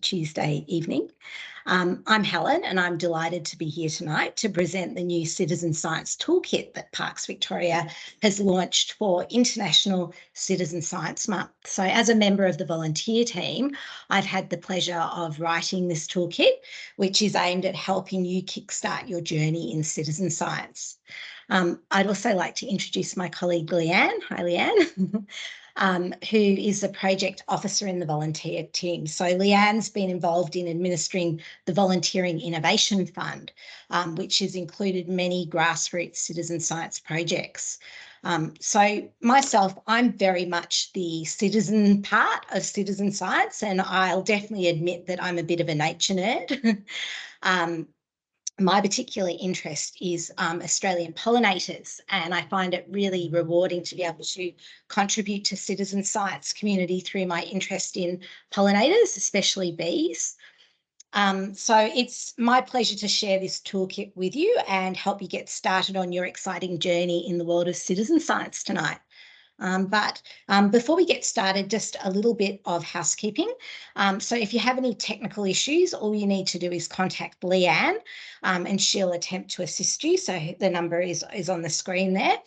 Tuesday evening. I'm Helen, and I'm delighted to be here tonight to present the new Citizen Science Toolkit that Parks Victoria has launched for International Citizen Science Month. So as a member of the volunteer team, I've had the pleasure of writing this toolkit, which is aimed at helping you kickstart your journey in citizen science. I'd also like to introduce my colleague Leanne. Hi, Leanne. Who is the project officer in the volunteer team. So Leanne's been involved in administering the Volunteering Innovation Fund, which has included many grassroots citizen science projects. So myself, I'm very much the citizen part of citizen science, and I'll definitely admit that I'm a bit of a nature nerd. My particular interest is Australian pollinators, and I find it really rewarding to be able to contribute to citizen science community through my interest in pollinators, especially bees. So it's my pleasure to share this toolkit with you and help you get started on your exciting journey in the world of citizen science tonight. But before we get started, just a little bit of housekeeping. So if you have any technical issues, all you need to do is contact Leanne and she'll attempt to assist you. So the number is on the screen there.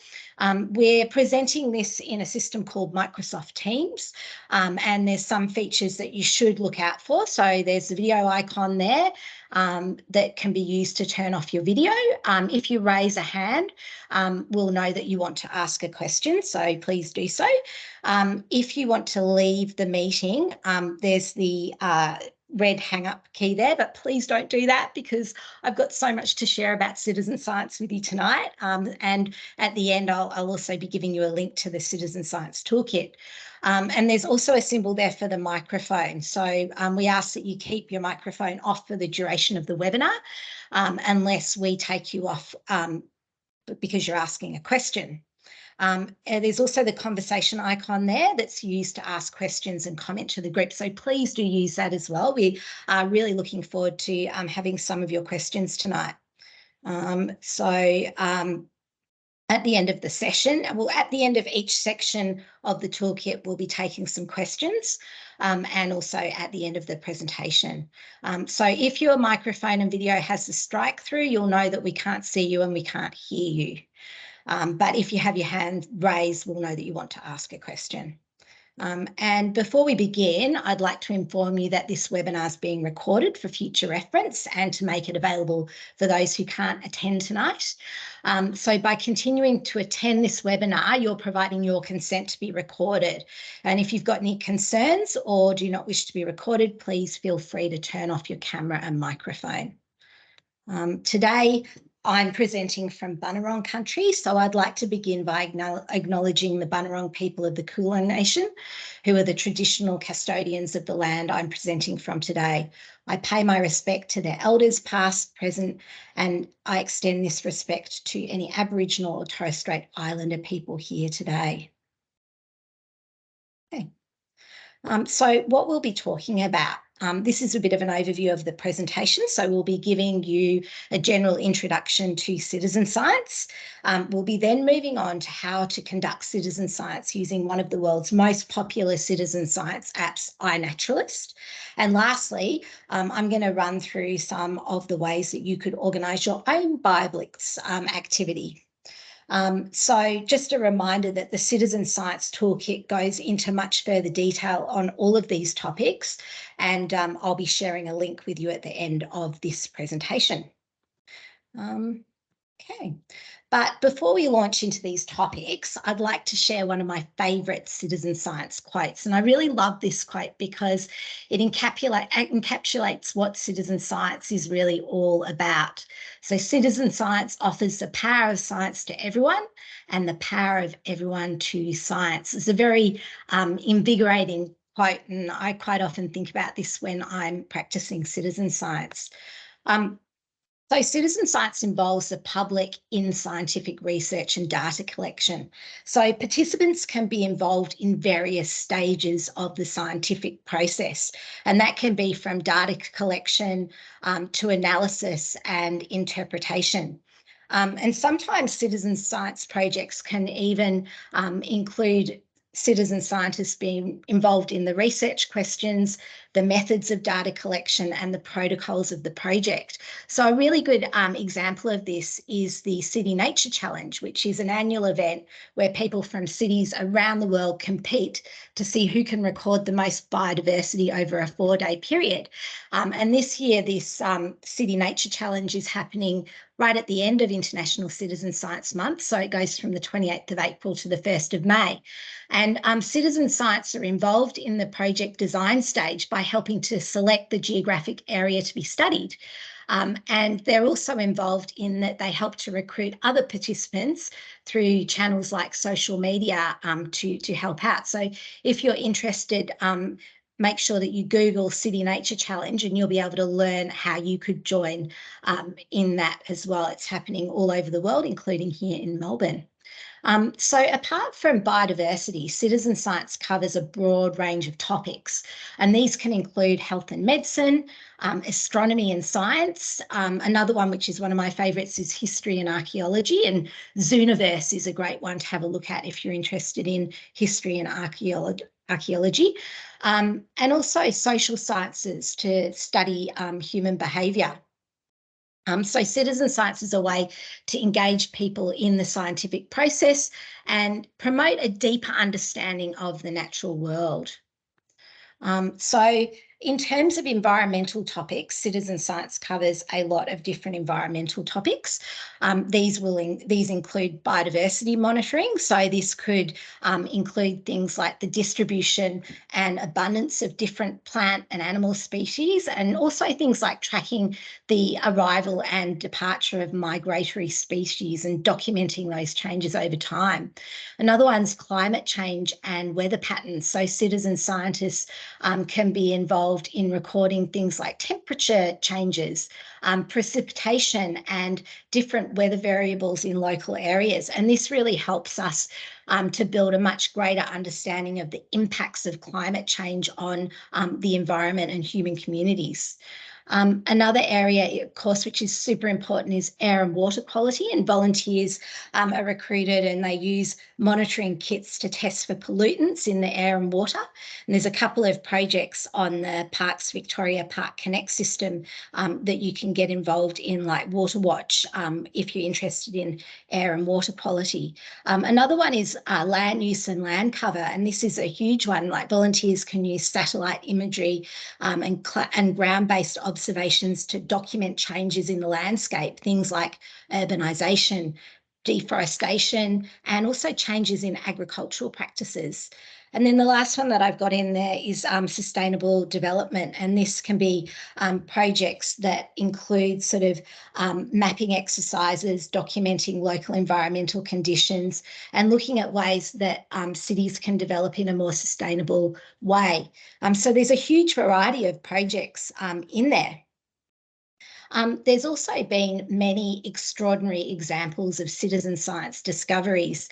We're presenting this in a system called Microsoft Teams, and there's some features that you should look out for. So there's the video icon there that can be used to turn off your video. If you raise a hand, we'll know that you want to ask a question, so please do so. If you want to leave the meeting, there's the red hang up key there, but please don't do that because I've got so much to share about citizen science with you tonight. And at the end, I'll also be giving you a link to the Citizen Science Toolkit. And there's also a symbol there for the microphone. So we ask that you keep your microphone off for the duration of the webinar, unless we take you off because you're asking a question. And there's also the conversation icon there that's used to ask questions and comment to the group. So please do use that as well. We are really looking forward to having some of your questions tonight. At the end of the session, well, at the end of each section of the toolkit, we'll be taking some questions and also at the end of the presentation. So if your microphone and video has the strike through, you'll know that we can't see you and we can't hear you. But if you have your hand raised, we'll know that you want to ask a question. And before we begin, I'd like to inform you that this webinar is being recorded for future reference and to make it available for those who can't attend tonight. So by continuing to attend this webinar, you're providing your consent to be recorded. And if you've got any concerns or do not wish to be recorded, please feel free to turn off your camera and microphone. Today, I'm presenting from Bunurong country, so I'd like to begin by acknowledging the Bunurong people of the Kulin Nation, who are the traditional custodians of the land I'm presenting from today. I pay my respect to their elders, past, present, and I extend this respect to any Aboriginal or Torres Strait Islander people here today. Okay. So what we'll be talking about, this is a bit of an overview of the presentation. So we'll be giving you a general introduction to citizen science. We'll be then moving on to how to conduct citizen science using one of the world's most popular citizen science apps, iNaturalist. And lastly, I'm going to run through some of the ways that you could organise your own BioBlitz activity. So just a reminder that the Citizen Science Toolkit goes into much further detail on all of these topics, and I'll be sharing a link with you at the end of this presentation. Okay, but before we launch into these topics, I'd like to share one of my favourite citizen science quotes. And I really love this quote because it encapsulates what citizen science is really all about. So citizen science offers the power of science to everyone and the power of everyone to science. It's a very invigorating quote, and I quite often think about this when I'm practicing citizen science. So citizen science involves the public in scientific research and data collection. So participants can be involved in various stages of the scientific process, and that can be from data collection to analysis and interpretation. And sometimes citizen science projects can even include citizen scientists being involved in the research questions, the methods of data collection, and the protocols of the project. So a really good example of this is the City Nature Challenge, which is an annual event where people from cities around the world compete to see who can record the most biodiversity over a 4-day period. And this year, this City Nature Challenge is happening right at the end of International Citizen Science Month. So it goes from the 28th of April to the 1st of May. And citizen science are involved in the project design stage by helping to select the geographic area to be studied. And they're also involved in that they help to recruit other participants through channels like social media to help out. So if you're interested, make sure that you Google City Nature Challenge and you'll be able to learn how you could join in that as well. It's happening all over the world, including here in Melbourne. So apart from biodiversity, citizen science covers a broad range of topics, and these can include health and medicine, astronomy and science. Another one, which is one of my favourites, is history and archaeology, and Zooniverse is a great one to have a look at if you're interested in history and archaeology, and also social sciences to study human behaviour. So citizen science is a way to engage people in the scientific process and promote a deeper understanding of the natural world. So in terms of environmental topics, citizen science covers a lot of different environmental topics. These include biodiversity monitoring. So this could include things like the distribution and abundance of different plant and animal species, and also things like tracking the arrival and departure of migratory species and documenting those changes over time. Another one's climate change and weather patterns. So citizen scientists can be involved in recording things like temperature changes, precipitation, and different weather variables in local areas. And this really helps us to build a much greater understanding of the impacts of climate change on the environment and human communities. Another area, of course, which is super important is air and water quality, and volunteers are recruited and they use monitoring kits to test for pollutants in the air and water. And there's a couple of projects on the Parks Victoria Park Connect system that you can get involved in, like Water Watch, if you're interested in air and water quality. Another one is land use and land cover, and this is a huge one. Like volunteers can use satellite imagery and ground-based observations to document changes in the landscape, things like urbanisation, deforestation, and also changes in agricultural practices. And then the last one that I've got in there is sustainable development, and this can be projects that include sort of mapping exercises, documenting local environmental conditions, and looking at ways that cities can develop in a more sustainable way. So there's a huge variety of projects in there. There's also been many extraordinary examples of citizen science discoveries,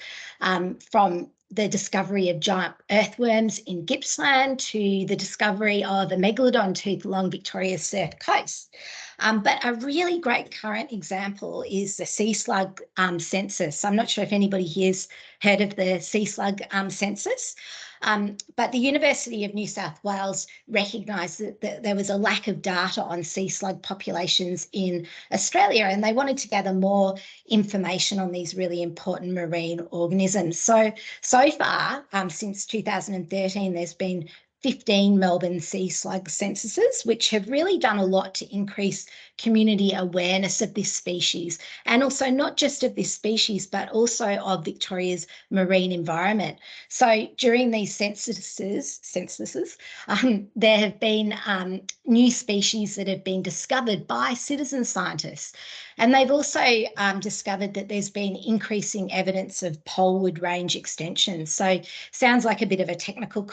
from the discovery of giant earthworms in Gippsland to the discovery of a megalodon tooth along Victoria's surf coast. But a really great current example is the sea slug census. I'm not sure if anybody here's heard of the sea slug census. But the University of New South Wales recognised that there was a lack of data on sea slug populations in Australia, and they wanted to gather more information on these really important marine organisms. So far, since 2013, there's been 15 Melbourne sea slug censuses, which have really done a lot to increase community awareness of this species, and also not just of this species, but also of Victoria's marine environment. So during these censuses, there have been new species that have been discovered by citizen scientists. And they've also discovered that there's been increasing evidence of polewood range extension. So sounds like a bit of a technical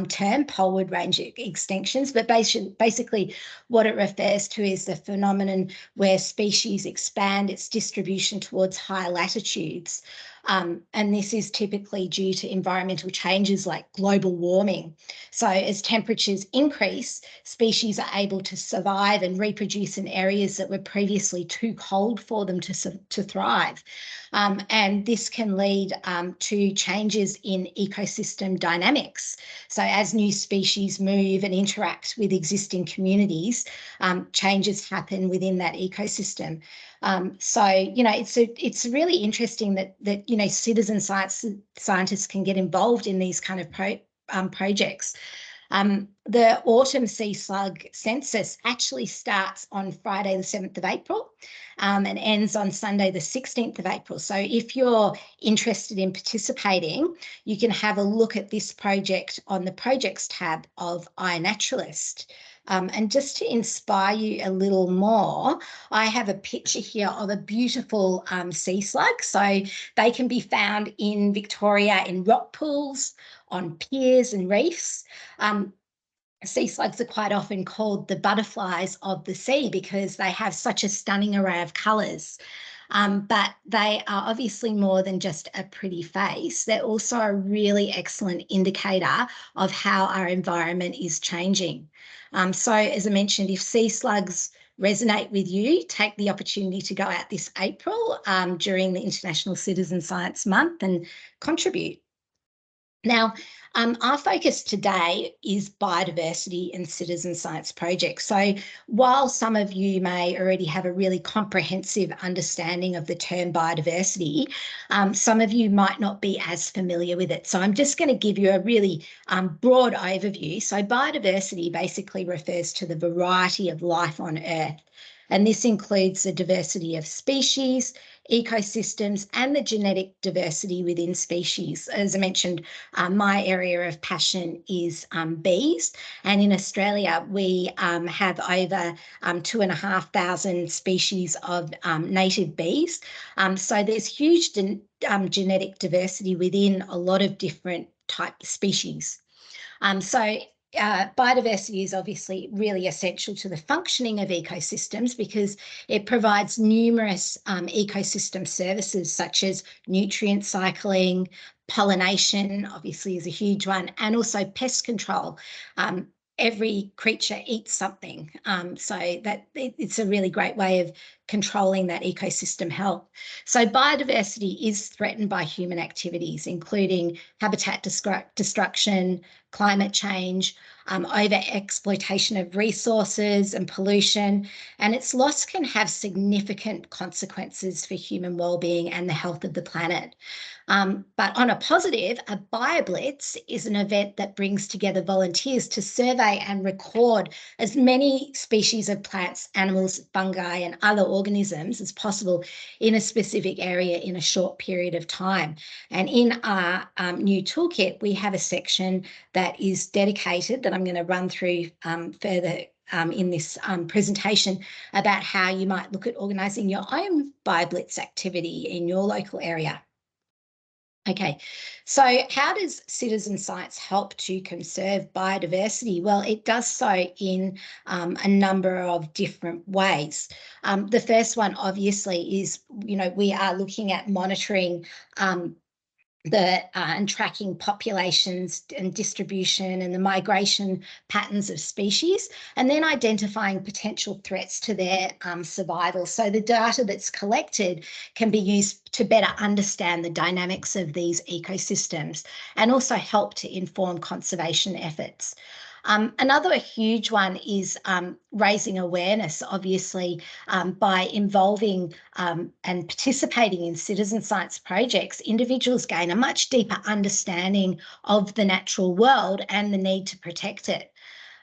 term, polewood range extinctions, but basically what it refers to is the phenomenon where species expand its distribution towards higher latitudes. And this is typically due to environmental changes like global warming. So as temperatures increase, species are able to survive and reproduce in areas that were previously too cold for them to thrive. And this can lead to changes in ecosystem dynamics. So as new species move and interact with existing communities, changes happen within that ecosystem. So, it's really interesting that citizen scientists can get involved in these kind of projects. The autumn sea slug census actually starts on Friday, the 7th of April, and ends on Sunday, the 16th of April. So if you're interested in participating, you can have a look at this project on the projects tab of iNaturalist. And just to inspire you a little more, I have a picture here of a beautiful sea slug. So they can be found in Victoria in rock pools, on piers and reefs. Sea slugs are quite often called the butterflies of the sea because they have such a stunning array of colours. But they are obviously more than just a pretty face. They're also a really excellent indicator of how our environment is changing. So as I mentioned, if sea slugs resonate with you, take the opportunity to go out this April during the International Citizen Science Month and contribute. Now, our focus today is biodiversity and citizen science projects. So while some of you may already have a really comprehensive understanding of the term biodiversity, some of you might not be as familiar with it. So I'm just going to give you a really broad overview. So biodiversity basically refers to the variety of life on Earth. And this includes the diversity of species, ecosystems, and the genetic diversity within species. As I mentioned, my area of passion is bees, and in Australia we have over 2,500 species of native bees. So there's huge genetic diversity within a lot of different type species. Biodiversity is obviously really essential to the functioning of ecosystems because it provides numerous ecosystem services such as nutrient cycling, pollination obviously is a huge one, and also pest control. Every creature eats something, so that it's a really great way of controlling that ecosystem health. So biodiversity is threatened by human activities, including habitat destruction, climate change, over-exploitation of resources and pollution, and its loss can have significant consequences for human well-being and the health of the planet. But on a positive, a BioBlitz is an event that brings together volunteers to survey and record as many species of plants, animals, fungi, and other organisms as possible in a specific area in a short period of time. And in our new toolkit, we have a section that is dedicated, that I'm going to run through further in this presentation, about how you might look at organising your own BioBlitz activity in your local area. Okay, so how does citizen science help to conserve biodiversity? Well, it does so in a number of different ways. The first one, obviously, is, we are looking at monitoring and tracking populations and distribution and the migration patterns of species, and then identifying potential threats to their survival. So the data that's collected can be used to better understand the dynamics of these ecosystems and also help to inform conservation efforts. Another huge one is raising awareness, obviously, by involving and participating in citizen science projects. Individuals gain a much deeper understanding of the natural world and the need to protect it.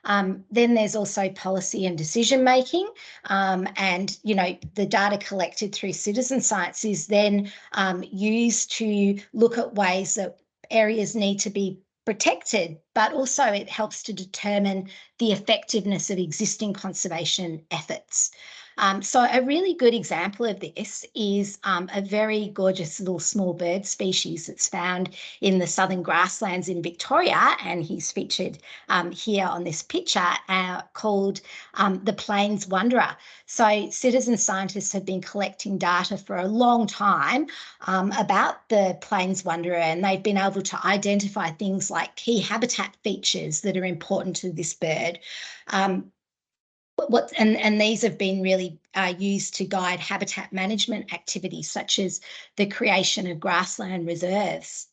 Then there's also policy and decision making, and the data collected through citizen science is then used to look at ways that areas need to be protected, but also it helps to determine the effectiveness of existing conservation efforts. So a really good example of this is a very gorgeous little small bird species that's found in the southern grasslands in Victoria, and he's featured here on this picture, called the Plains Wanderer. So citizen scientists have been collecting data for a long time about the Plains Wanderer, and they've been able to identify things like key habitat features that are important to this bird. And these have been really used to guide habitat management activities, such as the creation of grassland reserves.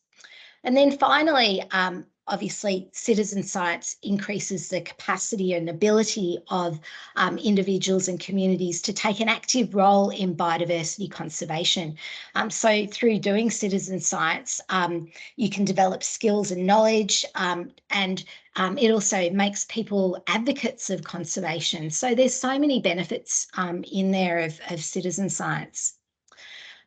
And then finally, obviously, citizen science increases the capacity and ability of individuals and communities to take an active role in biodiversity conservation. So through doing citizen science, you can develop skills and knowledge, and it also makes people advocates of conservation. So there's so many benefits in there of citizen science.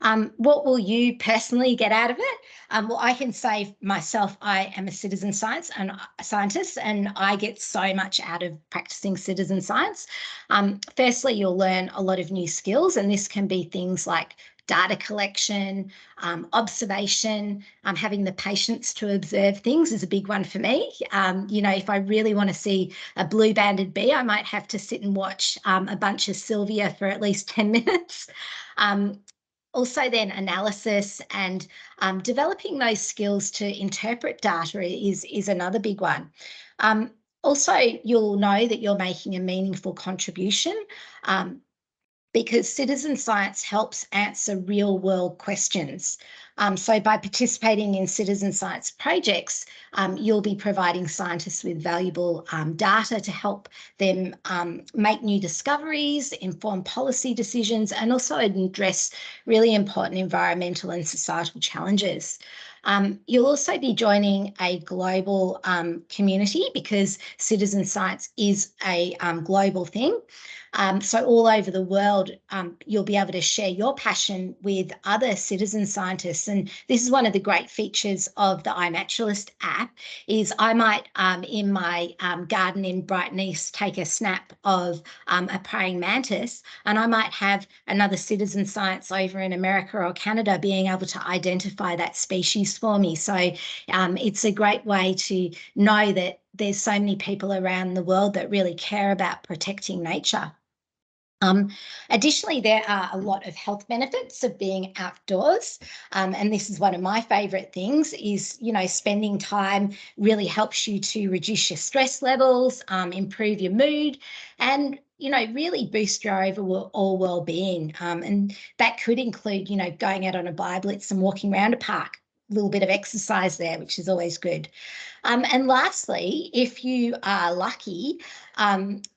What will you personally get out of it? Well, I can say myself, I am a citizen scientist, and I get so much out of practicing citizen science. Firstly, you'll learn a lot of new skills, and this can be things like data collection, observation, having the patience to observe things is a big one for me. If I really want to see a blue-banded bee, I might have to sit and watch a bunch of Sylvia for at least 10 minutes. Also then analysis and developing those skills to interpret data is another big one. Also, you'll know that you're making a meaningful contribution, because citizen science helps answer real world questions. So by participating in citizen science projects, you'll be providing scientists with valuable data to help them make new discoveries, inform policy decisions, and also address really important environmental and societal challenges. You'll also be joining a global community, because citizen science is a global thing. So all over the world, you'll be able to share your passion with other citizen scientists. And this is one of the great features of the iNaturalist app, is I might, in my garden in Brighton East, take a snap of a praying mantis, and I might have another citizen science over in America or Canada being able to identify that species for me. So it's a great way to know that there's so many people around the world that really care about protecting nature. Additionally, there are a lot of health benefits of being outdoors. And this is one of my favourite things, is, spending time really helps you to reduce your stress levels, improve your mood, and, really boost your overall well-being. And that could include, going out on a BioBlitz and walking around a park. A little bit of exercise there, which is always good. And lastly, if you are lucky,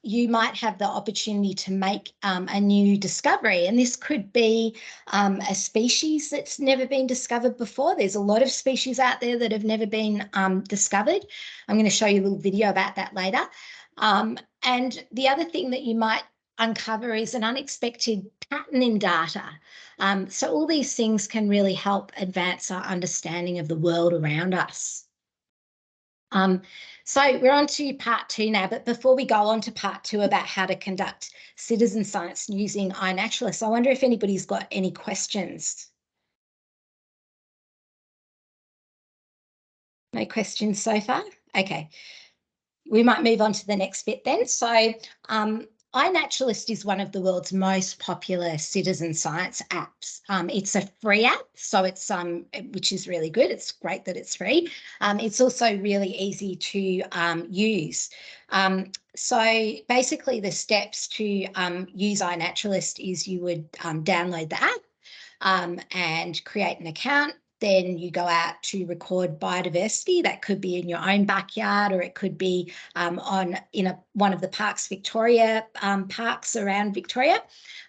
you might have the opportunity to make a new discovery. And this could be a species that's never been discovered before. There's a lot of species out there that have never been discovered. I'm going to show you a little video about that later. And the other thing that you might uncover is an unexpected pattern in data. So all these things can really help advance our understanding of the world around us. So we're on to part 2 now, but before we go on to part 2 about how to conduct citizen science using iNaturalist, I wonder if anybody's got any questions. No questions so far? Okay. We might move on to the next bit then. So iNaturalist is one of the world's most popular citizen science apps. It's a free app, so it's which is really good. It's great that it's free. It's also really easy to use. So basically, the steps to use iNaturalist is you would download the app and create an account. Then you go out to record biodiversity. That could be in your own backyard, or it could be one of the Parks Victoria parks around Victoria.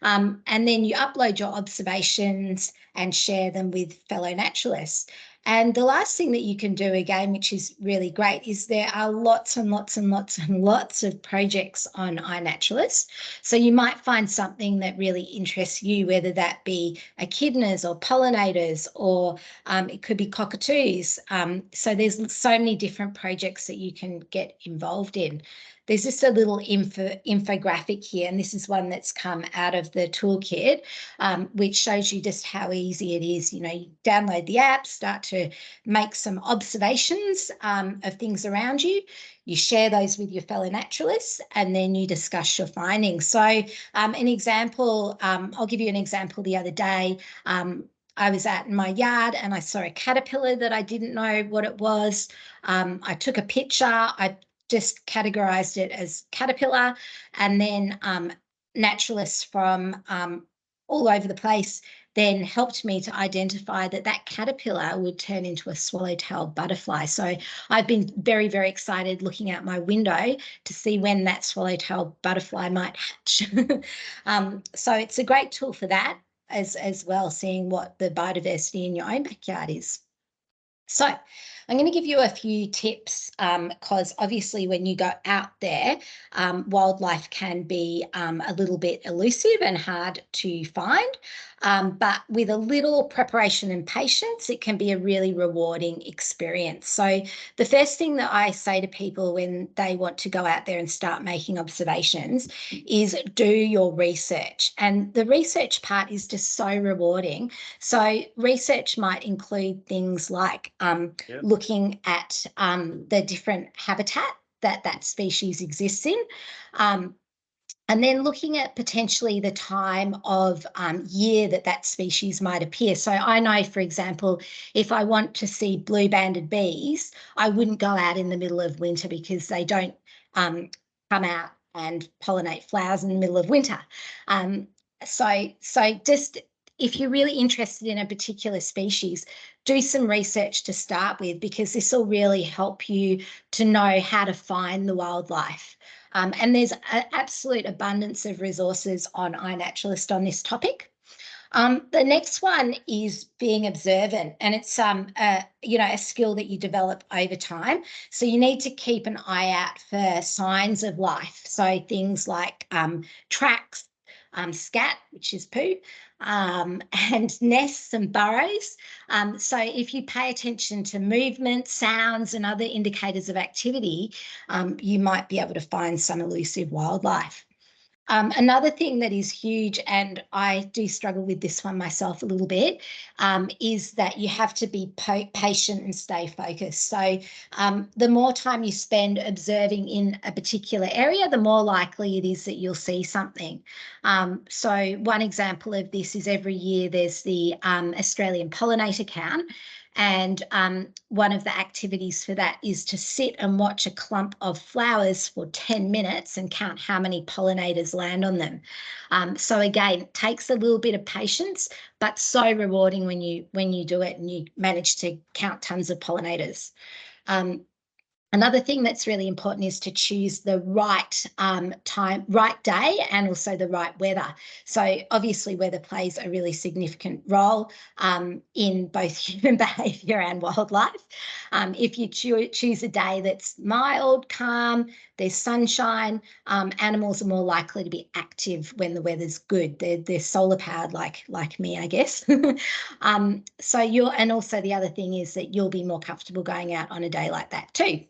And then you upload your observations and share them with fellow naturalists. And the last thing that you can do, again, which is really great, is there are lots and lots and lots and lots of projects on iNaturalist. So you might find something that really interests you, whether that be echidnas or pollinators, or it could be cockatoos. So there's so many different projects that you can get involved in. There's just a little infographic here, and this is one that's come out of the toolkit, which shows you just how easy it is. You download the app, start to make some observations of things around you. You share those with your fellow naturalists, and then you discuss your findings. So an example, I'll give you an example. The other day, I was out in my yard and I saw a caterpillar that I didn't know what it was. I took a picture. I just categorized it as caterpillar, and then naturalists from all over the place then helped me to identify that that caterpillar would turn into a swallow-tailed butterfly. So I've been very, very excited looking out my window to see when that swallow-tailed butterfly might hatch. So it's a great tool for that as well, seeing what the biodiversity in your own backyard is. So I'm going to give you a few tips because obviously when you go out there, wildlife can be a little bit elusive and hard to find. But with a little preparation and patience, it can be a really rewarding experience. So the first thing that I say to people when they want to go out there and start making observations is do your research. And the research part is just so rewarding. So research might include things like looking at the different habitat that species exists in. And then looking at potentially the time of year that species might appear. So I know, for example, if I want to see blue-banded bees, I wouldn't go out in the middle of winter because they don't come out and pollinate flowers in the middle of winter. So just if you're really interested in a particular species, do some research to start with, because this will really help you to know how to find the wildlife. And there's an absolute abundance of resources on iNaturalist on this topic. The next one is being observant, and it's a skill that you develop over time. So you need to keep an eye out for signs of life. So things like tracks, scat, which is poo, and nests and burrows. So if you pay attention to movement, sounds, and other indicators of activity, you might be able to find some elusive wildlife. Another thing that is huge, and I do struggle with this one myself a little bit, is that you have to be patient and stay focused. So the more time you spend observing in a particular area, the more likely it is that you'll see something. So one example of this is every year there's the Australian pollinator count. And one of the activities for that is to sit and watch a clump of flowers for 10 minutes and count how many pollinators land on them. So again, it takes a little bit of patience, but so rewarding when you do it and you manage to count tons of pollinators. Another thing that's really important is to choose the right time, right day, and also the right weather. So obviously weather plays a really significant role in both human behaviour and wildlife. If you choose a day that's mild, calm, there's sunshine, animals are more likely to be active when the weather's good. They're solar powered like me, I guess. And also the other thing is that you'll be more comfortable going out on a day like that too.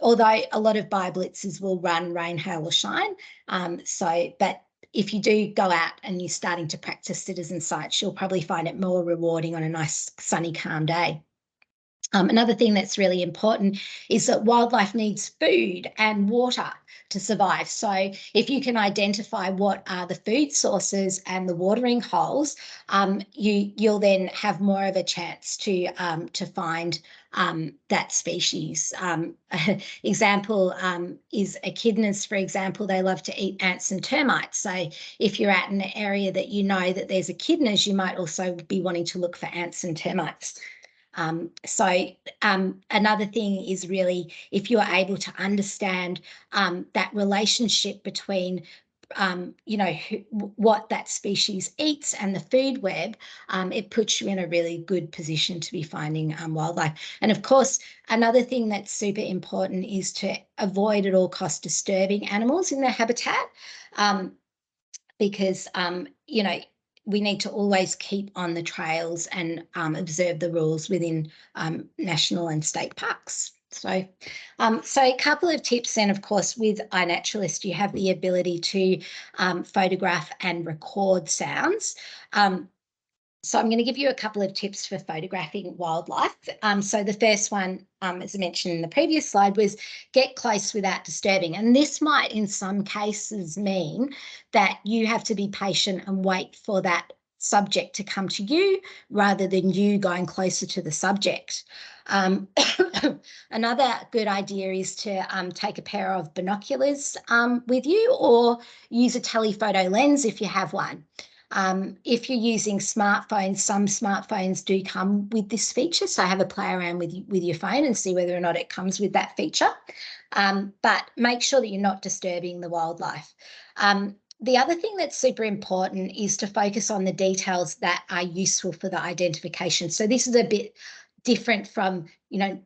Although a lot of BioBlitzes will run rain, hail or shine. But if you do go out and you're starting to practice citizen sites, you'll probably find it more rewarding on a nice sunny, calm day. Another thing that's really important is that wildlife needs food and water to survive. So if you can identify what are the food sources and the watering holes, you'll then have more of a chance to find that species. Example is echidnas, for example. They love to eat ants and termites. So if you're out in an area that you know that there's echidnas, you might also be wanting to look for ants and termites. Another thing is really if you're able to understand that relationship between what that species eats and the food web, it puts you in a really good position to be finding wildlife. And of course, another thing that's super important is to avoid at all costs disturbing animals in their habitat, because we need to always keep on the trails and observe the rules within national and state parks. So a couple of tips then, of course, with iNaturalist, you have the ability to photograph and record sounds. So I'm going to give you a couple of tips for photographing wildlife. So the first one, as I mentioned in the previous slide, was get close without disturbing. And this might, in some cases, mean that you have to be patient and wait for that subject to come to you rather than you going closer to the subject. Another good idea is to take a pair of binoculars with you, or use a telephoto lens if you have one. If you're using smartphones, some smartphones do come with this feature, so have a play around with your phone and see whether or not it comes with that feature. But make sure that you're not disturbing the wildlife. The other thing that's super important is to focus on the details that are useful for the identification. So this is a bit different from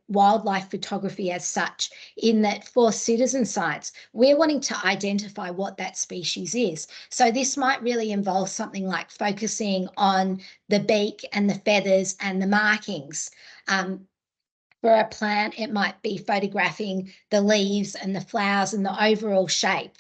wildlife photography as such, in that for citizen science, we're wanting to identify what that species is. So this might really involve something like focusing on the beak and the feathers and the markings. For a plant, it might be photographing the leaves and the flowers and the overall shape.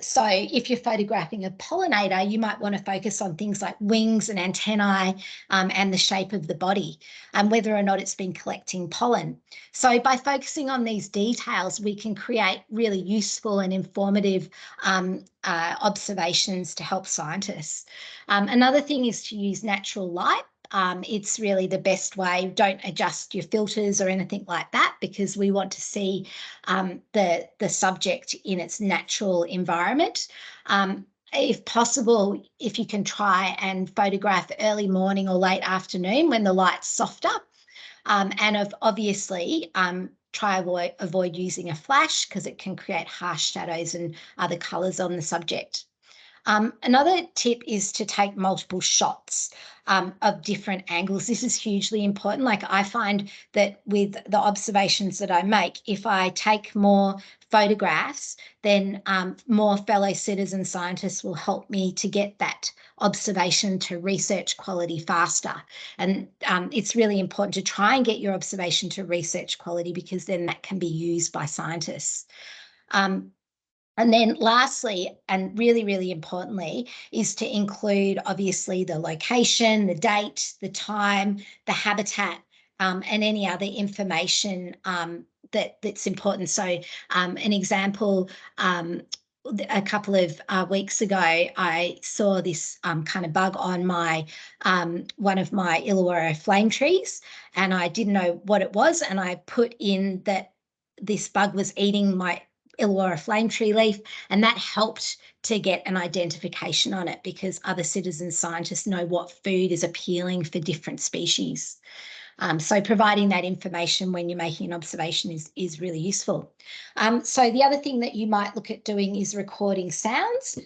So if you're photographing a pollinator, you might want to focus on things like wings and antennae, and the shape of the body, and whether or not it's been collecting pollen. So by focusing on these details, we can create really useful and informative observations to help scientists. Another thing is to use natural light. It's really the best way. Don't adjust your filters or anything like that, because we want to see the subject in its natural environment. If possible, if you can try and photograph early morning or late afternoon when the light's softer, and obviously try avoid using a flash, because it can create harsh shadows and other colours on the subject. Another tip is to take multiple shots of different angles. This is hugely important. Like, I find that with the observations that I make, if I take more photographs, then more fellow citizen scientists will help me to get that observation to research quality faster. And it's really important to try and get your observation to research quality, because then that can be used by scientists. And then lastly, and really, really importantly, is to include obviously the location, the date, the time, the habitat, and any other information that's important. So an example, a couple of weeks ago, I saw this kind of bug on my one of my Illawarra flame trees, and I didn't know what it was, and I put in that this bug was eating my Illawarra flame tree leaf, and that helped to get an identification on it, because other citizen scientists know what food is appealing for different species. So providing that information when you're making an observation is really useful. So the other thing that you might look at doing is recording sounds.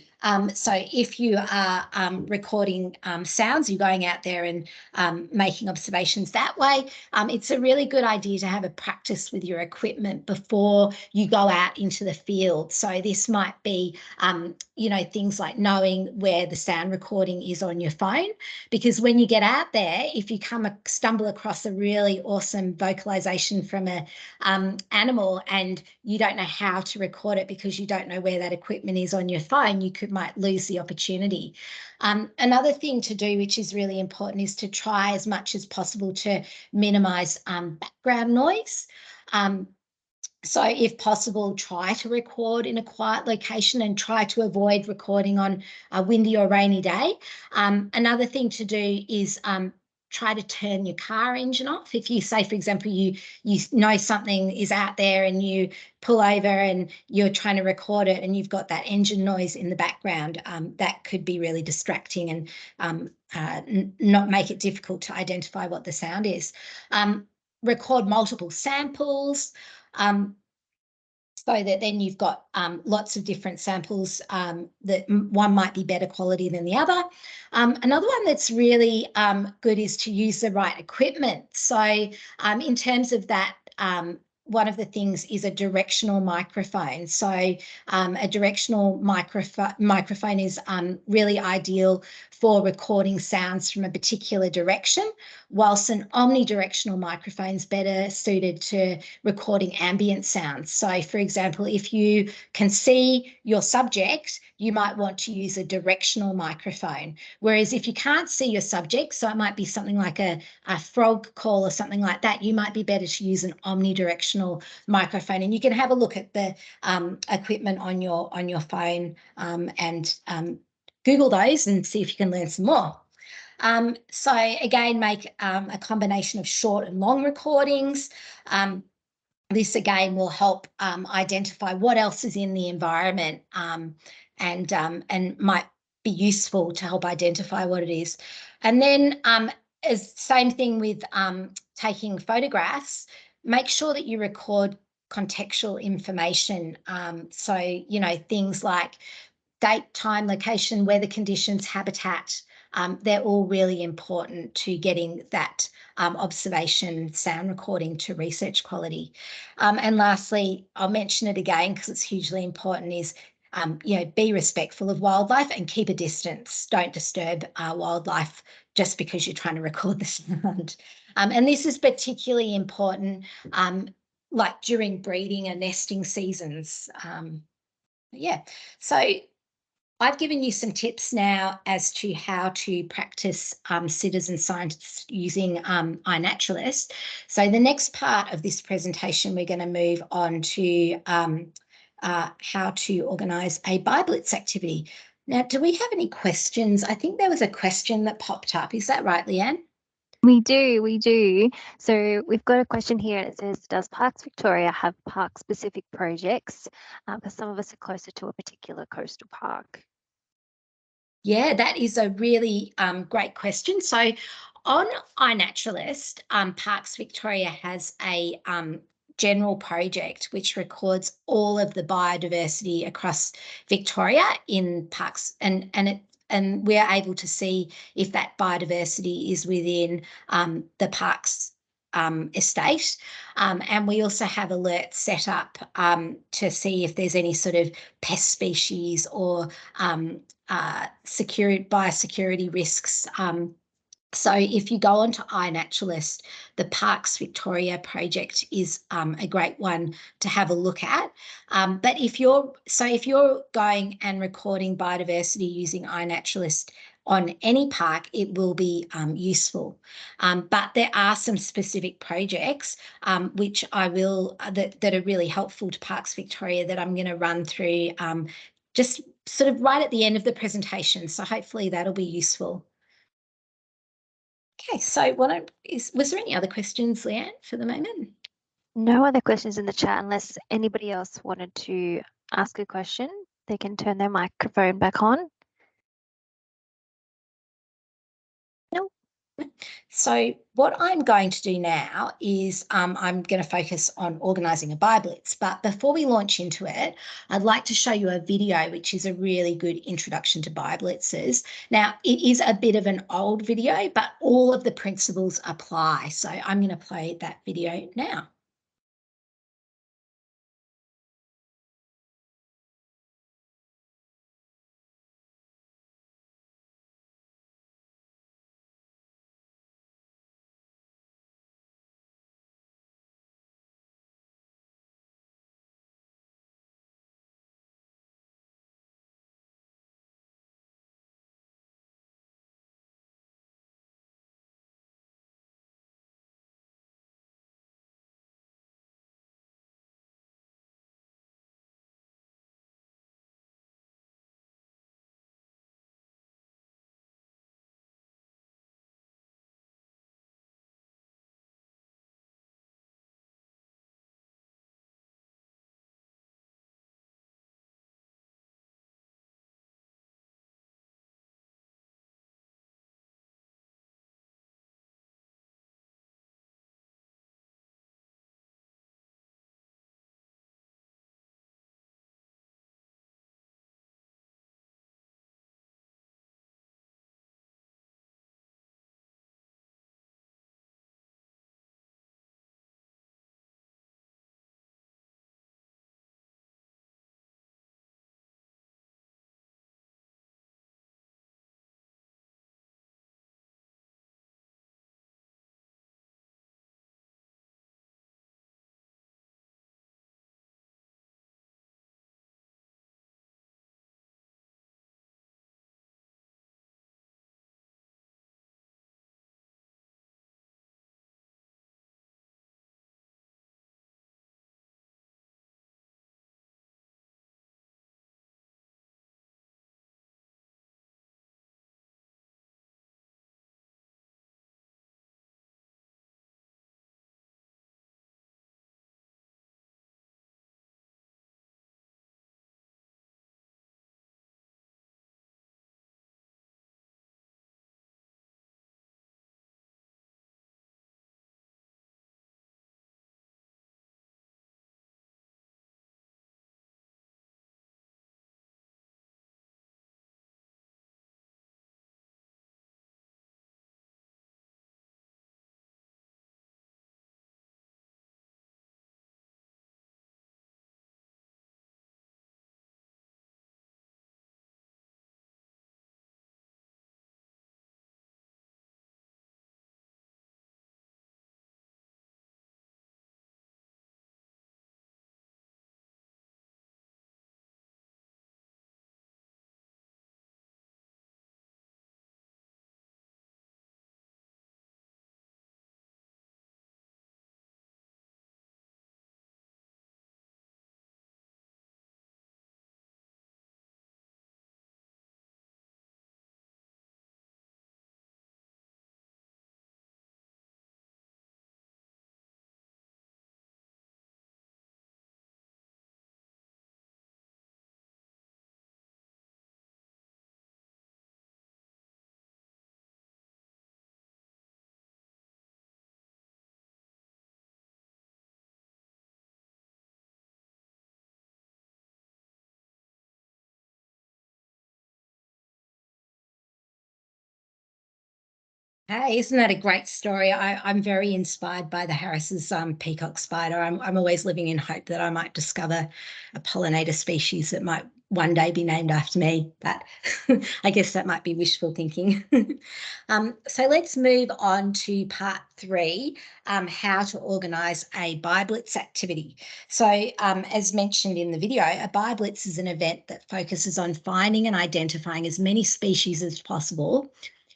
So if you are recording sounds, you're going out there and making observations that way, it's a really good idea to have a practice with your equipment before you go out into the field. So this might be, things like knowing where the sound recording is on your phone, because when you get out there, if you stumble across a really awesome vocalization from a animal and you don't know how to record it because you don't know where that equipment is on your phone, you might lose the opportunity. Another thing to do, which is really important, is to try as much as possible to minimize background noise. So if possible, try to record in a quiet location and try to avoid recording on a windy or rainy day. Another thing to do is try to turn your car engine off. If you say, for example, you know something is out there and you pull over and you're trying to record it and you've got that engine noise in the background, that could be really distracting and not make it difficult to identify what the sound is. Record multiple samples. so that then you've got lots of different samples that one might be better quality than the other. Another one that's really good is to use the right equipment. So in terms of that, one of the things is a directional microphone. So a directional microphone is really ideal for recording sounds from a particular direction, whilst an omnidirectional microphone is better suited to recording ambient sounds. So, for example, if you can see your subject, you might want to use a directional microphone. Whereas if you can't see your subject, so it might be something like a frog call or something like that, you might be better to use an omnidirectional microphone. And you can have a look at the equipment on your phone and Google those and see if you can learn some more. So again, make a combination of short and long recordings. This again will help identify what else is in the environment and might be useful to help identify what it is. And then as same thing with taking photographs, make sure that you record contextual information. So, you know, things like date, time, location, weather conditions, habitat. They're all really important to getting that observation sound recording to research quality. And lastly, I'll mention it again because it's hugely important, is you know, be respectful of wildlife and keep a distance. Don't disturb wildlife just because you're trying to record the sound. And this is particularly important like during breeding and nesting seasons. Yeah, so I've given you some tips now as to how to practice citizen science using iNaturalist. So the next part of this presentation, we're going to move on to how to organise a BioBlitz activity. Now, do we have any questions? I think there was a question that popped up. Is that right, Leanne? We do. So we've got a question here. It says, does Parks Victoria have park-specific projects? Because some of us are closer to a particular coastal park. Yeah, that is a really great question. So on iNaturalist, Parks Victoria has a general project which records all of the biodiversity across Victoria in parks, and we're able to see if that biodiversity is within the parks estate. And we also have alerts set up to see if there's any sort of pest species or biosecurity risks. So if you go onto iNaturalist, the Parks Victoria project is a great one to have a look at. But if you're going and recording biodiversity using iNaturalist on any park, it will be useful. But there are some specific projects which I will that are really helpful to Parks Victoria that I'm going to run through just sort of right at the end of the presentation. So hopefully that'll be useful. Okay, so was there any other questions, Leanne, for the moment? No other questions in the chat unless anybody else wanted to ask a question. They can turn their microphone back on. No. So what I'm going to do now is I'm going to focus on organising a BioBlitz. But before we launch into it, I'd like to show you a video which is a really good introduction to BioBlitzes. Now, it is a bit of an old video, but all of the principles apply. So I'm going to play that video now. Hey, isn't that a great story? I'm very inspired by the Harris's peacock spider. I'm always living in hope that I might discover a pollinator species that might one day be named after me. But I guess that might be wishful thinking. So let's move on to part 3, how to organise a BioBlitz activity. So as mentioned in the video, a BioBlitz is an event that focuses on finding and identifying as many species as possible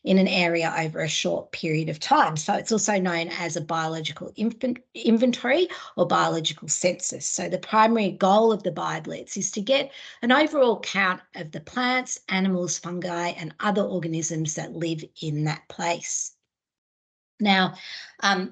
in an area over a short period of time. So it's also known as a biological inventory or biological census. So the primary goal of the BioBlitz is to get an overall count of the plants, animals, fungi, and other organisms that live in that place. Now,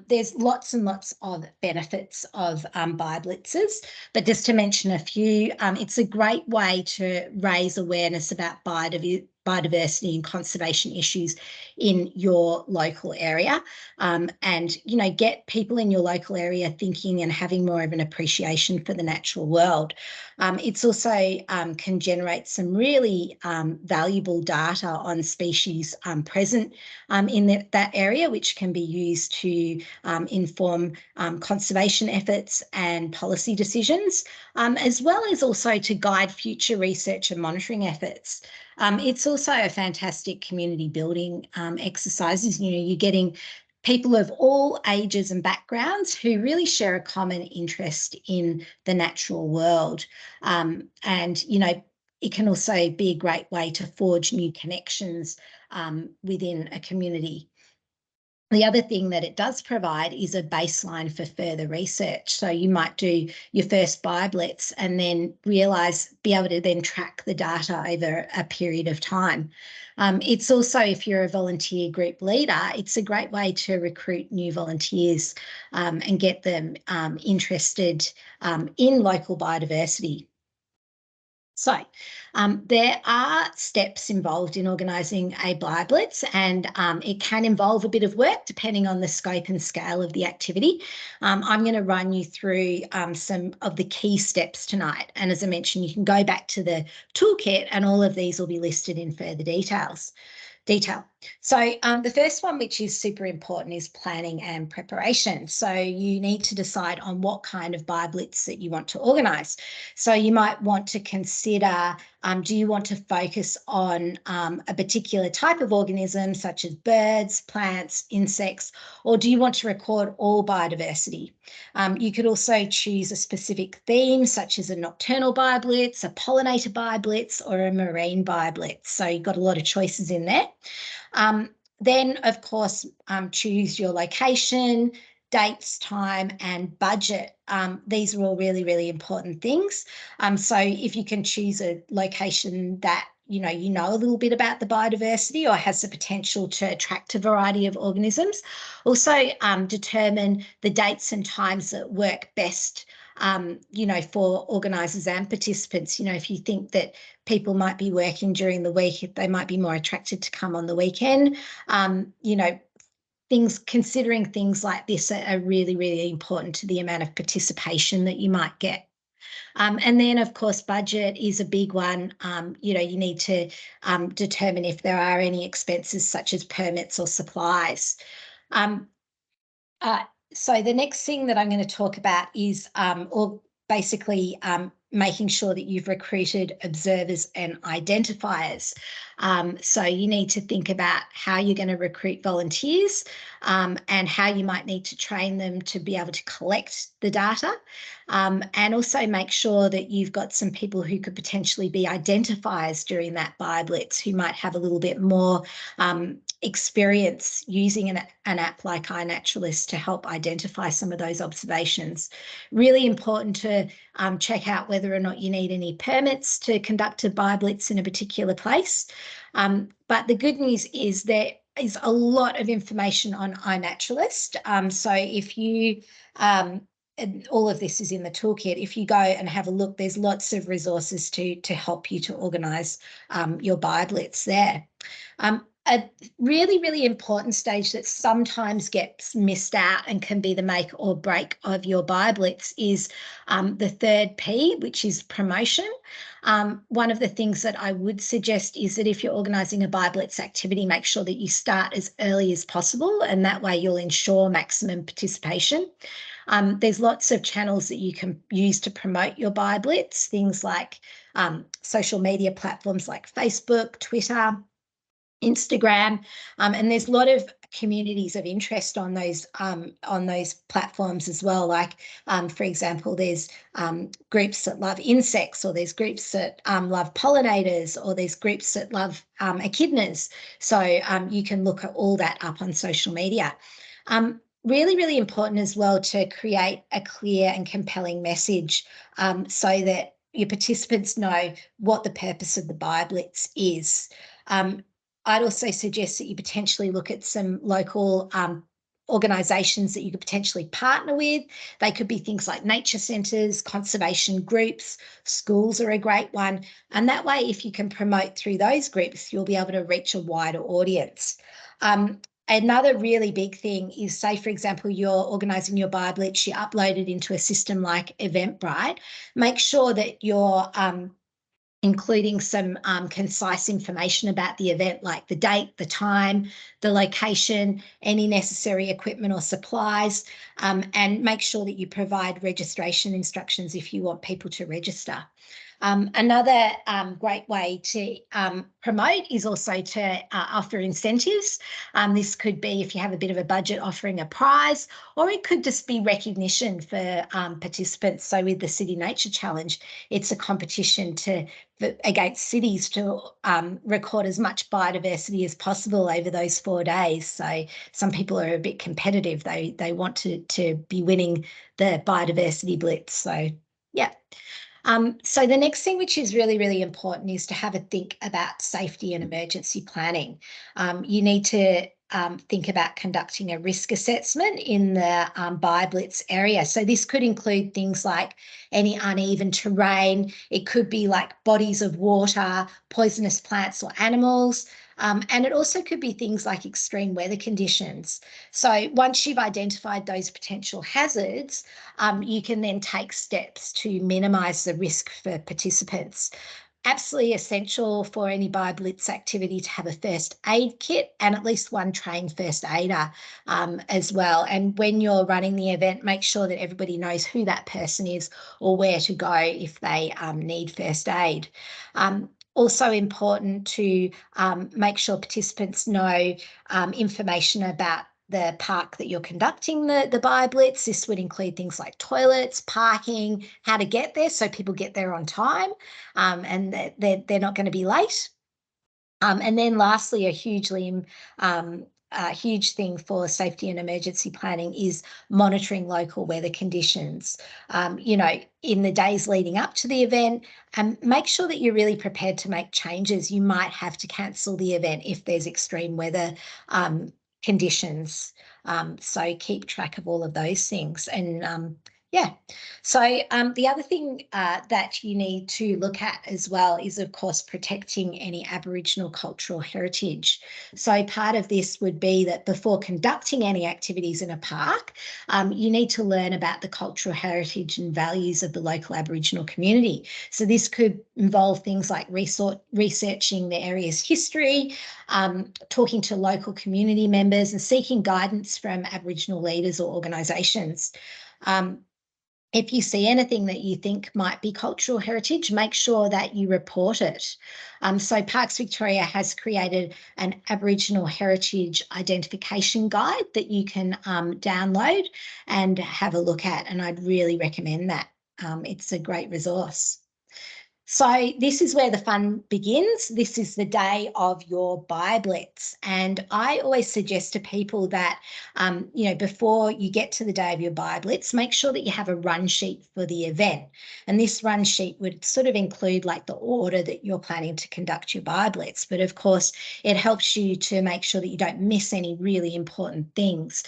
there's lots and lots of benefits of BioBlitzes, but just to mention a few, it's a great way to raise awareness about biodiversity and conservation issues in your local area, and get people in your local area thinking and having more of an appreciation for the natural world. It's also can generate some really valuable data on species present in that area, which can be used to inform conservation efforts and policy decisions, as well as also to guide future research and monitoring efforts. It's also a fantastic community building exercise. You're getting people of all ages and backgrounds who really share a common interest in the natural world. And it can also be a great way to forge new connections within a community. The other thing that it does provide is a baseline for further research. So you might do your first BioBlitz and then be able to then track the data over a period of time. It's also, if you're a volunteer group leader, it's a great way to recruit new volunteers and get them interested in local biodiversity. So there are steps involved in organising a BioBlitz, and it can involve a bit of work depending on the scope and scale of the activity. I'm going to run you through some of the key steps tonight. And as I mentioned, you can go back to the toolkit and all of these will be listed in further detail. So the first one, which is super important, is planning and preparation. So you need to decide on what kind of BioBlitz that you want to organise. So you might want to consider, do you want to focus on a particular type of organism, such as birds, plants, insects, or do you want to record all biodiversity? You could also choose a specific theme, such as a nocturnal BioBlitz, a pollinator BioBlitz, or a marine BioBlitz. So you've got a lot of choices in there. Then, of course, choose your location, dates, time, and budget. These are all really, really important things. So if you can choose a location that you know a little bit about the biodiversity or has the potential to attract a variety of organisms. Also determine the dates and times that work best for organisers and participants. If you think that people might be working during the week, they might be more attracted to come on the weekend. Considering things like this are really, really important to the amount of participation that you might get. And then, of course, budget is a big one. You need to determine if there are any expenses such as permits or supplies. So the next thing that I'm going to talk about is making sure that you've recruited observers and identifiers. So you need to think about how you're going to recruit volunteers and how you might need to train them to be able to collect the data, and also make sure that you've got some people who could potentially be identifiers during that BioBlitz who might have a little bit more experience using an app like iNaturalist to help identify some of those observations. Really important to check out whether or not you need any permits to conduct a BioBlitz in a particular place. But the good news is there is a lot of information on iNaturalist. So if you and all of this is in the toolkit. If you go and have a look, there's lots of resources to help you to organise your BioBlitz there. A really, really important stage that sometimes gets missed out and can be the make or break of your BioBlitz is the third P, which is promotion. One of the things that I would suggest is that if you're organising a BioBlitz activity, make sure that you start as early as possible, and that way you'll ensure maximum participation. There's lots of channels that you can use to promote your BioBlitz, things like social media platforms like Facebook, Twitter, Instagram, and there's a lot of communities of interest on those platforms as well. Like, for example, there's groups that love insects, or there's groups that love pollinators, or there's groups that love echidnas. So you can look at all that up on social media. Really, really important as well to create a clear and compelling message so that your participants know what the purpose of the BioBlitz is. I'd also suggest that you potentially look at some local organisations that you could potentially partner with. They could be things like nature centres, conservation groups, schools are a great one. And that way, if you can promote through those groups, you'll be able to reach a wider audience. Another really big thing is, say, for example, you're organising your BioBlitz, you upload it into a system like Eventbrite. Make sure that you're including some concise information about the event, like the date, the time, the location, any necessary equipment or supplies, and make sure that you provide registration instructions if you want people to register. Another great way to promote is also to offer incentives. This could be, if you have a bit of a budget, offering a prize, or it could just be recognition for participants. So with the City Nature Challenge, it's a competition against cities to record as much biodiversity as possible over those 4 days. So some people are a bit competitive. They want to be winning the biodiversity blitz. So yeah. So the next thing, which is really, really important, is to have a think about safety and emergency planning. You need to think about conducting a risk assessment in the BioBlitz area. So this could include things like any uneven terrain. It could be like bodies of water, poisonous plants or animals. And it also could be things like extreme weather conditions. So once you've identified those potential hazards, you can then take steps to minimise the risk for participants. Absolutely essential for any BioBlitz activity to have a first aid kit and at least one trained first aider as well. And when you're running the event, make sure that everybody knows who that person is or where to go if they need first aid. Also important to make sure participants know information about the park that you're conducting the BioBlitz. This would include things like toilets, parking, how to get there so people get there on time and they're not going to be late. And then lastly, a huge thing for safety and emergency planning is monitoring local weather conditions. In the days leading up to the event, and make sure that you're really prepared to make changes. You might have to cancel the event if there's extreme weather conditions. So keep track of all of those things. And yeah, so the other thing that you need to look at as well is, of course, protecting any Aboriginal cultural heritage. So part of this would be that before conducting any activities in a park, you need to learn about the cultural heritage and values of the local Aboriginal community. So this could involve things like researching the area's history, talking to local community members and seeking guidance from Aboriginal leaders or organisations. If you see anything that you think might be cultural heritage, make sure that you report it. So Parks Victoria has created an Aboriginal Heritage Identification Guide that you can download and have a look at, and I'd really recommend that. It's a great resource. So this is where the fun begins. This is the day of your BioBlitz. And I always suggest to people that, before you get to the day of your BioBlitz, make sure that you have a run sheet for the event. And this run sheet would sort of include like the order that you're planning to conduct your BioBlitz. But of course, it helps you to make sure that you don't miss any really important things.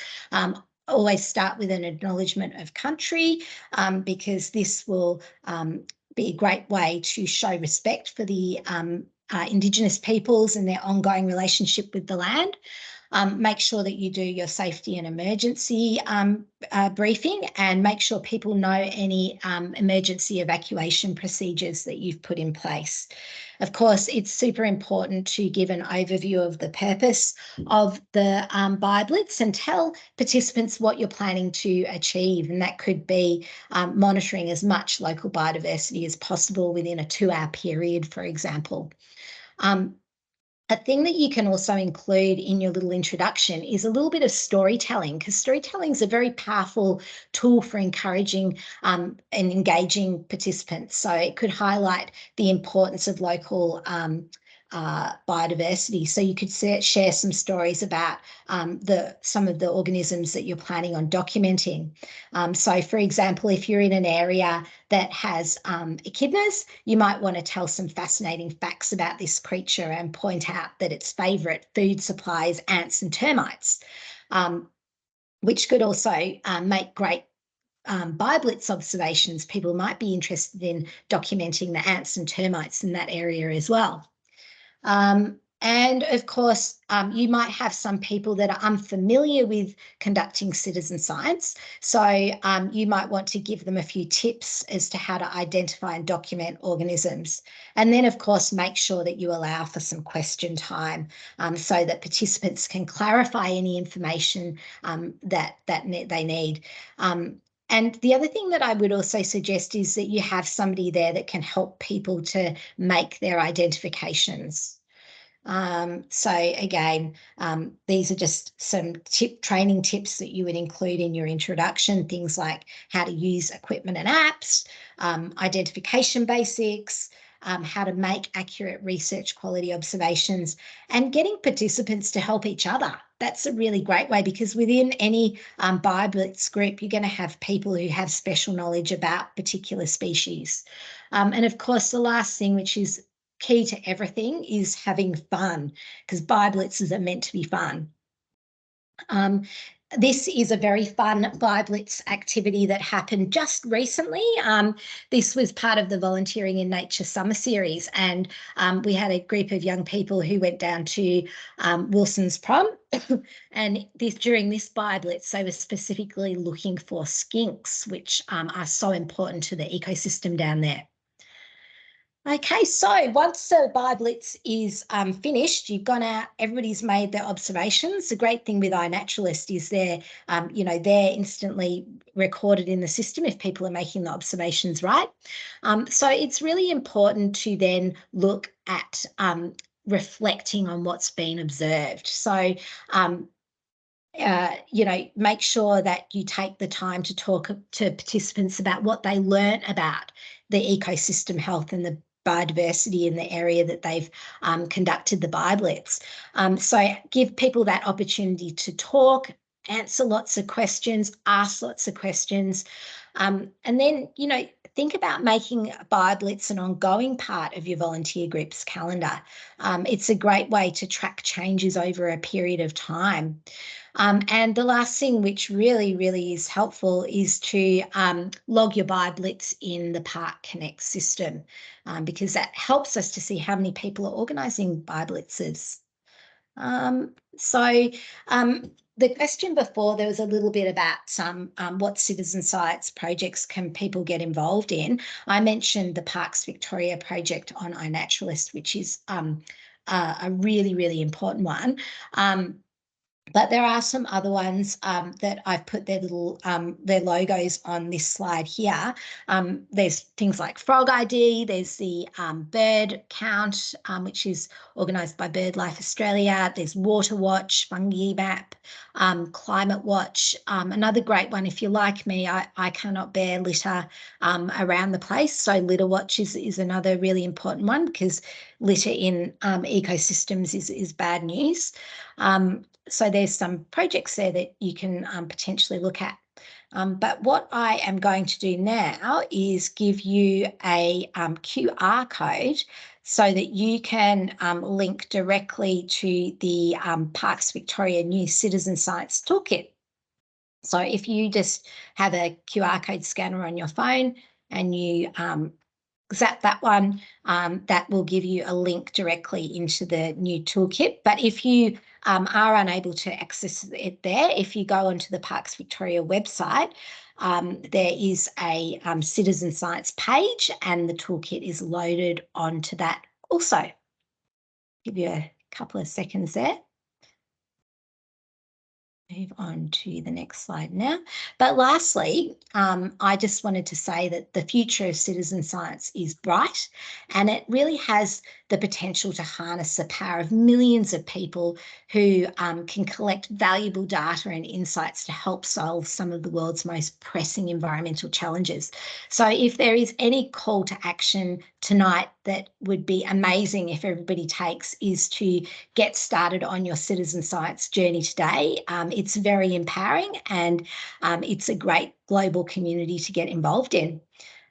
Always start with an acknowledgement of country because this will be a great way to show respect for the Indigenous peoples and their ongoing relationship with the land. Make sure that you do your safety and emergency briefing, and make sure people know any emergency evacuation procedures that you've put in place. Of course, it's super important to give an overview of the purpose of the BioBlitz and tell participants what you're planning to achieve. And that could be monitoring as much local biodiversity as possible within a 2-hour period, for example. A thing that you can also include in your little introduction is a little bit of storytelling, because storytelling is a very powerful tool for encouraging and engaging participants. So it could highlight the importance of local biodiversity. So you could share some stories about some of the organisms that you're planning on documenting. So for example, if you're in an area that has echidnas, you might want to tell some fascinating facts about this creature and point out that its favourite food supply is ants and termites, which could also make great BioBlitz observations. People might be interested in documenting the ants and termites in that area as well. And of course, you might have some people that are unfamiliar with conducting citizen science. So you might want to give them a few tips as to how to identify and document organisms. And then, of course, make sure that you allow for some question time so that participants can clarify any information that they need. And the other thing that I would also suggest is that you have somebody there that can help people to make their identifications. So again, these are just some training tips that you would include in your introduction, things like how to use equipment and apps, identification basics, how to make accurate research quality observations, and getting participants to help each other. That's a really great way, because within any BioBlitz group, you're going to have people who have special knowledge about particular species. And of course, the last thing, which is key to everything, is having fun, because BioBlitzes are meant to be fun. This is a very fun BioBlitz activity that happened just recently. This was part of the Volunteering in Nature Summer Series, and we had a group of young people who went down to Wilson's Prom, and during this BioBlitz, they were specifically looking for skinks, which are so important to the ecosystem down there. Okay, so once the BioBlitz is finished, you've gone out, everybody's made their observations. The great thing with iNaturalist is they're instantly recorded in the system if people are making the observations right. So it's really important to then look at reflecting on what's been observed. So make sure that you take the time to talk to participants about what they learn about the ecosystem health and the biodiversity in the area that they've conducted the BioBlitz. So give people that opportunity to talk, answer lots of questions, ask lots of questions, and then, think about making BioBlitz an ongoing part of your volunteer group's calendar. It's a great way to track changes over a period of time. And the last thing, which really, really is helpful, is to log your BioBlitz in the Park Connect system, because that helps us to see how many people are organising BioBlitzes. The question before, there was a little bit about what citizen science projects can people get involved in. I mentioned the Parks Victoria project on iNaturalist, which is a really, really important one. But there are some other ones that I've put their little their logos on this slide here. There's things like Frog ID. There's the bird count, which is organised by BirdLife Australia. There's Water Watch, Fungi Map, Climate Watch. Another great one, if you're like me, I cannot bear litter around the place. So Litter Watch is another really important one, because litter in ecosystems is bad news. So there's some projects there that you can potentially look at. But what I am going to do now is give you a QR code so that you can link directly to the Parks Victoria new Citizen Science Toolkit. So if you just have a QR code scanner on your phone and you that one, that will give you a link directly into the new toolkit. But if you are unable to access it there, if you go onto the Parks Victoria website, there is a citizen science page, and the toolkit is loaded onto that also. Give you a couple of seconds there. Move on to the next slide now. But lastly, I just wanted to say that the future of citizen science is bright, and it really has the potential to harness the power of millions of people who can collect valuable data and insights to help solve some of the world's most pressing environmental challenges. So if there is any call to action tonight that would be amazing if everybody takes, is to get started on your citizen science journey today. It's very empowering, and it's a great global community to get involved in.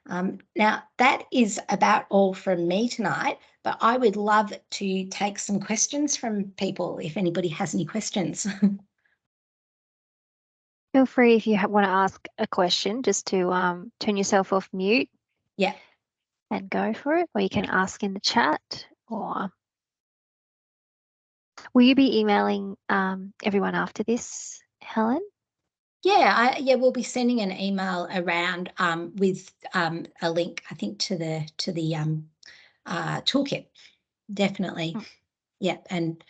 Now, that is about all from me tonight, but I would love to take some questions from people if anybody has any questions. Feel free if you want to ask a question, just to turn yourself off mute. Yeah. And go for it, or you can ask in the chat, or will you be emailing everyone after this, Helen? Yeah, we'll be sending an email around with a link, I think, to the toolkit. Definitely. Yeah, and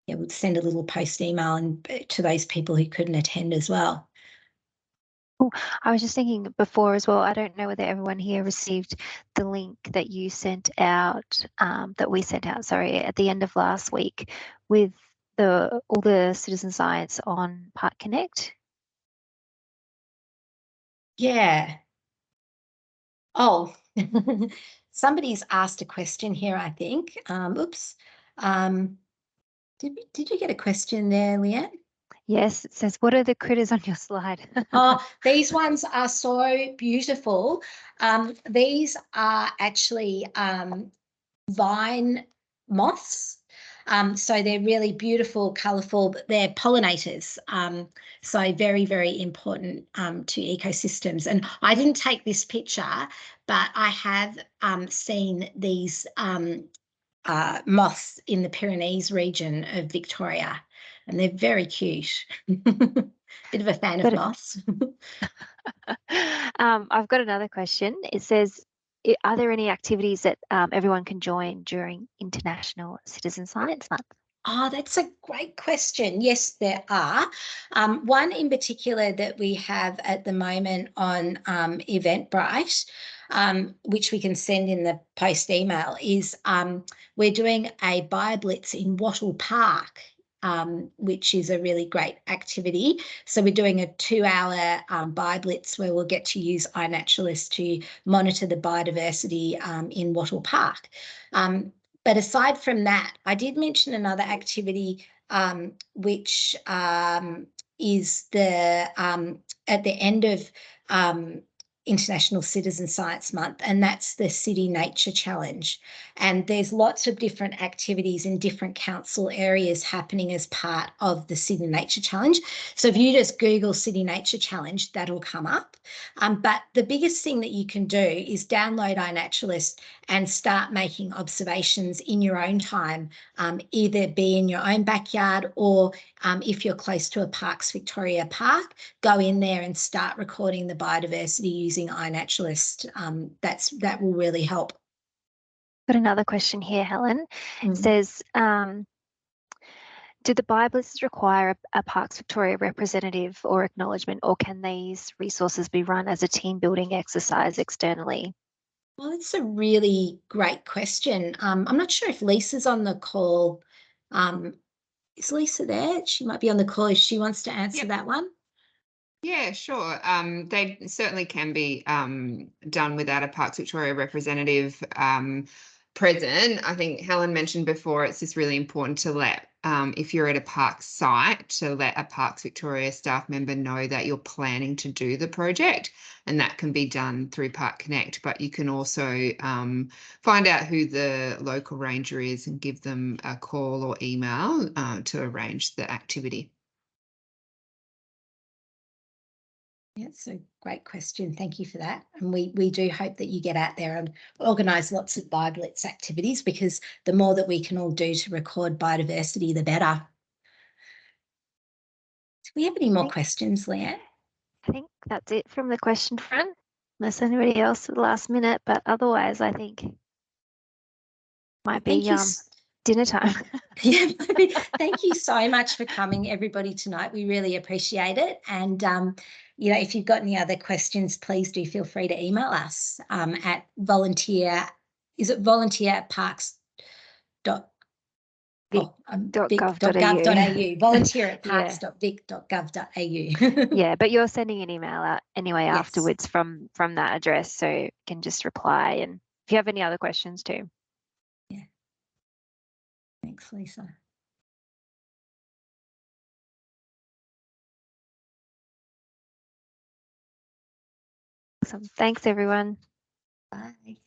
yeah, we'll send a little post email and to those people who couldn't attend as well. Oh, I was just thinking before as well, I don't know whether everyone here received the link that you sent out, that we sent out, sorry, at the end of last week with all the citizen science on Park Connect. Yeah. Oh, somebody's asked a question here, I think. Oops. Did you get a question there, Leanne? Yes, it says, what are the critters on your slide? Oh, these ones are so beautiful. These are actually vine moths. So they're really beautiful, colourful, but they're pollinators. So very, very important to ecosystems. And I didn't take this picture, but I have seen these moths in the Pyrenees region of Victoria, and they're very cute. Bit of a fan of moths. I've got another question. It says, are there any activities that everyone can join during International Citizen Science Month? Oh, that's a great question. Yes, there are. One in particular that we have at the moment on Eventbrite, which we can send in the post email, is we're doing a BioBlitz in Wattle Park, which is a really great activity. So we're doing a 2-hour BioBlitz where we'll get to use iNaturalist to monitor the biodiversity in Wattle Park. But aside from that, I did mention another activity, which is at the end of International Citizen Science Month, and that's the City Nature Challenge. And there's lots of different activities in different council areas happening as part of the City Nature Challenge. So if you just Google City Nature Challenge, that'll come up. But the biggest thing that you can do is download iNaturalist and start making observations in your own time, either be in your own backyard, or if you're close to a Parks Victoria park, go in there and start recording the biodiversity using iNaturalist. That will really help. Got another question here, Helen. It says, do the BioBlitz require a Parks Victoria representative or acknowledgement, or can these resources be run as a team building exercise externally? Well, it's a really great question. I'm not sure if Lisa's on the call. Is Lisa there? She might be on the call if she wants to answer that one. Yeah, sure. They certainly can be done without a Parks Victoria representative present. I think Helen mentioned before, it's just really important to let, if you're at a park site, to let a Parks Victoria staff member know that you're planning to do the project, and that can be done through Park Connect. But you can also find out who the local ranger is and give them a call or email to arrange the activity. Yeah, it's a great question. Thank you for that. And we do hope that you get out there and organise lots of BioBlitz activities, because the more that we can all do to record biodiversity, the better. Do we have any more questions, Leanne? I think that's it from the question front, unless anybody else at the last minute, but otherwise I think might be dinner time. Yeah, thank you so much for coming, everybody, tonight. We really appreciate it. And you know, if you've got any other questions, please do feel free to email us at volunteer. Is it volunteer@parks. vic.gov.au. volunteer@parks.vic.gov.au. Yeah, but you're sending an email out anyway Yes. afterwards from that address, so you can just reply. And if you have any other questions too. Yeah. Thanks, Lisa. Awesome. Thanks, everyone. Bye.